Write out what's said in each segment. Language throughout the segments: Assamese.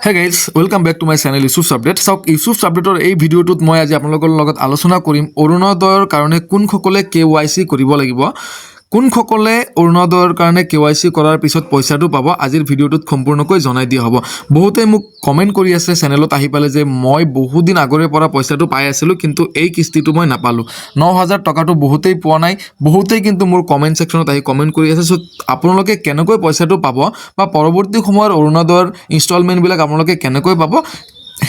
Hey guys, welcome back to my channel Yusuf's Update. So Yusuf's Update এই ভিডিওটোত মই আজি আপোনালোকৰ লগত আলোচনা কৰিম অৰুণোদয়ৰ কাৰণে কোনসকলে KYC কৰিব লাগিব কোনসকলে অৰুণোদয়ৰ কাৰণে KYC কৰাৰ পিছত পইচাটো পাব আজিৰ ভিডিওটোত সম্পূৰ্ণকৈ জনাই দিয়া হ'ব বহুতে মোক কমেন্ট কৰি আছে চেনেলত আহি পালে যে মই বহু দিন আগৰে পৰা পইচাটো পাই আছিল কিন্তু এই কিস্তিটো মই নাপালো 9000 টকাটো বহুতেই পোৱা নাই বহুতেই কিন্তু মোৰ কমেন্ট সেকশনত আহি কমেন্ট কৰি আছে সো আপোনালোকে কেনেকৈ পইচাটো পাব বা পৰৱৰ্তী সময়ৰ অৰুণোদয়ৰ ইনষ্টলমেন্ট বিলাক আপোনালোকে কেনেকৈ পাব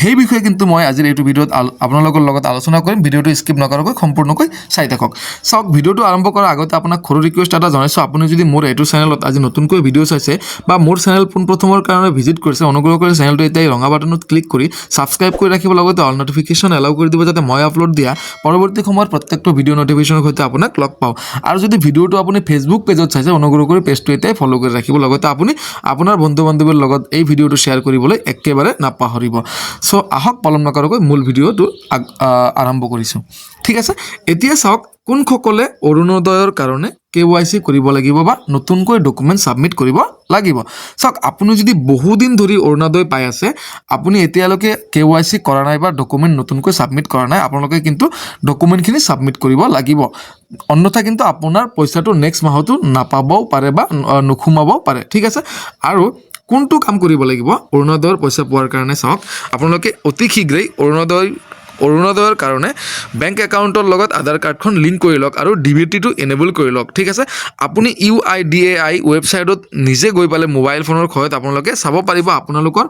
সেই বিষয়ে কিন্তু মই আজিৰ এইটো ভিডিওত আপোনালোকৰ লগত আলোচনা কৰিম ভিডিওটো স্কিপ নকৰাকৈ সম্পূৰ্ণকৈ চাই থাকক সক ভিডিওটো আৰম্ভ কৰাৰ আগতে আপোনাক খৰু ৰিকুৱেষ্ট এটা জনাইছো আপুনি যদি মোৰ এইটো চেনেলত আজি নতুনকৈ ভিডিও চাইছে বা মোৰ চেনেল পোনপ্ৰথমৰ কাৰণে ভিজিট কৰিছে অনুগ্ৰহ কৰি চেনেলটো এতিয়া ৰঙা বাটনত ক্লিক কৰি সাবস্ক্ৰাইব কৰি ৰাখিব লগতে অল নটিফিকেশন এলাউ কৰি দিব যাতে মই আপলোড দিয়া পৰৱৰ্তী সময়ত প্ৰত্যেকটো ভিডিও নটিফিকেশনৰ সৈতে আপোনাক লগ পাও আৰু যদি ভিডিওটো আপুনি ফেসবুক পেজত চাইছে অনুগ্ৰহ কৰি পেজটো এতিয়া ফলো কৰি ৰাখিব লগতে আপুনি আপোনাৰ বন্ধু বান্ধৱীৰ লগত এই ভিডিওটো শেয়াৰ কৰিবলৈ একেবাৰে নাপাহৰিব সো আহক পলম নকৰাকৈ মূল ভিডিওটো আৰম্ভ কৰিছো ঠিক আছে এতিয়া চাওক কোনসকলে অৰুণোদয়ৰ কাৰণে KYC কৰিব লাগিব বা নতুনকৈ ডকুমেন্ট সাবমিট কৰিব লাগিব চাওক আপুনি যদি বহু দিন ধৰি অৰুণোদয় পাই আছে আপুনি এতিয়ালৈকে KYC কৰা নাই বা ডকুমেন্ট নতুনকৈ সাবমিট কৰা নাই আপোনালোকে কিন্তু ডকুমেন্টখিনি সাবমিট কৰিব লাগিব অন্যথা কিন্তু আপোনাৰ পইচাটো নেক্সট মাহতো নাপাবও পাৰে বা নখুমাবও পাৰে ঠিক আছে আৰু কোনটো কাম কৰিব লাগিব অৰুণোদয়ৰ পইচা পোৱাৰ কাৰণে চাওক আপোনালোকে অতি শীঘ্ৰেই অৰুণোদয়ৰ কাৰণে বেংক একাউণ্টৰ লগত আধাৰ কাৰ্ডখন লিংক কৰি লওক আৰু ডিবিটিটো এনেবল কৰি লওক ঠিক আছে আপুনি UIDAI ৱেবসাইটত নিজে গৈ পালে মোবাইল ফোনৰ সহায়ত আপোনালোকে চাব পাৰিব আপোনালোকৰ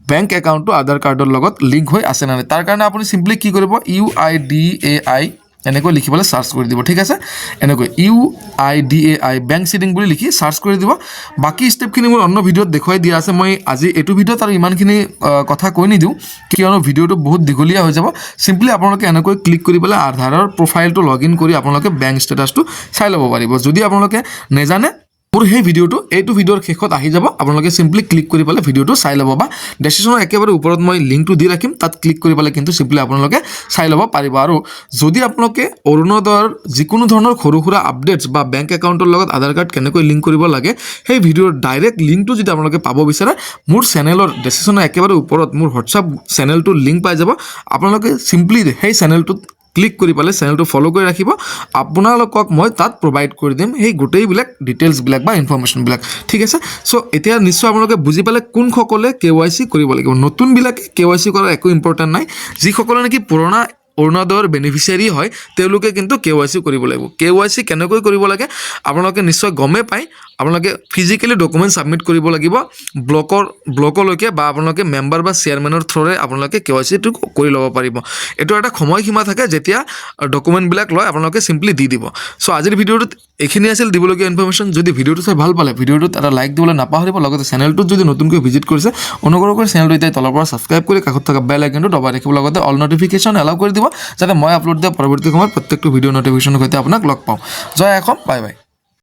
বেংক একাউণ্টটো আধাৰ কাৰ্ডৰ লগত লিংক হৈ আছে না তাৰ কাৰণে আপুনি সিম্পলি কি কৰিব UIDAI এনেকৈ লিখিবলৈ সাৰ্চ কৰি দিব ঠিক আছে এনেকৈ UIDAI বেংক সিটিং বুলি লিখি সাৰ্চ কৰি দিব বাকি স্টেপখিনি মোৰ অন্য ভিডিওত দেখুৱাই দিয়া আছে মই আজি এটো ভিডিওত আৰু ইমানখিনি কথা কৈ নি দিও কিয়নো ভিডিওটো বহুত দীঘলীয়া হৈ যাব সিম্পলি আপোনালোকে এনেকৈ ক্লিক কৰি পেলাই আধাৰৰ প্ৰফাইলটো লগইন কৰি আপোনালোকে বেংক ষ্টেটাসটো চাই ল'ব পাৰিব যদি আপোনালোকে নেজানে মোৰ এই ভিডিওটো এইটো ভিডিওৰ শেষত আহি যাব আপোনালোকে সিম্পলি ক্লিক কৰি পেলাই ভিডিওটো চাই ল'ব বা ডেসক্ৰিপচনৰ একেবাৰে ওপৰত মই লিংকটো দি ৰাখিম তাত ক্লিক কৰি পেলাই কিন্তু সিম্পলি আপোনালোকে চাই ল'ব পাৰিব আৰু যদি আপোনালোকে অৰুণোদয়ৰ যিকোনো ধৰণৰ খৰুখুৰা আপডেটস বা বেংক একাউণ্টৰ লগত আধাৰ কাৰ্ড কেনেকৈ লিংক কৰিব লাগে সেই ভিডিওৰ ডাইৰেক্ট লিংকটো যদি আপোনালোকে পাব বিচাৰে মোৰ চেনেলৰ ডেসক্ৰিপচনৰ একেবাৰে ওপৰত মোৰ WhatsApp চেনেলটো লিংক পাই যাব আপোনালোকে সিম্পলি সেই চেনেলটো ক্লিক কৰি পালে চেনেলটো ফলো কৰি ৰাখিব আপোনালোকক মই তাত প্ৰভাইড কৰি দিম এই গোটেই বিলাক ডিটেইলছ বিলাক বা ইনফৰমেশন বিলাক ঠিক আছে সো এতিয়া নিশ্চয় আপোনালোকে বুজি পালে কোনসকলে KYC কৰিব লাগিব নতুন বিলাকে KYC কৰা একো ইম্পৰ্টেন্ট নাই যিসকলে নেকি পুৰণা অৰুণোদয়ৰ বেনিফিচিয়াৰি হয় তেওঁলোকে কিন্তু KYC কৰিব লাগিব KYC কেনেকৈ কৰিব লাগে আপোনালোকে নিশ্চয় গমে পায় আপোনালোকে ফিজিক্যালি ডকুমেন্ট সাবমিট কৰিব লাগিব ব্লকলৈকে বা আপোনালোকে মেম্বাৰ বা চেয়াৰম্যানৰ থ্ৰুৰে আপোনালোকে KYC টো কৰি ল'ব পাৰিব এটো এটা সময়সীমা থাকে যেতিয়া ডকুমেন্ট বিলাক লয় আপোনালোকে সিম্পলি দি দিব সো আজিৰ ভিডিওটোত এখিনি আছিল দিবলগীয়া ইনফৰমেশন যদি ভিডিওটো চাই ভাল পালে ভিডিওটোত এটা লাইক দিবলৈ নাপাহৰিব লগতে চেনেলটো যদি নতুনকৈ ভিজিট কৰিছে অনুগ্ৰহ কৰি চেনেলটো এতিয়া তলৰ পৰা সাবস্ক্ৰাইব কৰি কাষত থকা বেল আইকনটো দবাই ৰাখিব লগতে অল নটিফিকেশন এলাউ কৰি দিব যাতে মই আপলোড দিয়া পৰৱৰ্তী সময়ত প্ৰত্যেকটো ভিডিও নটিফিকেশনৰ সৈতে আপোনাক লগ পাওঁ জয় অসম বাই বাই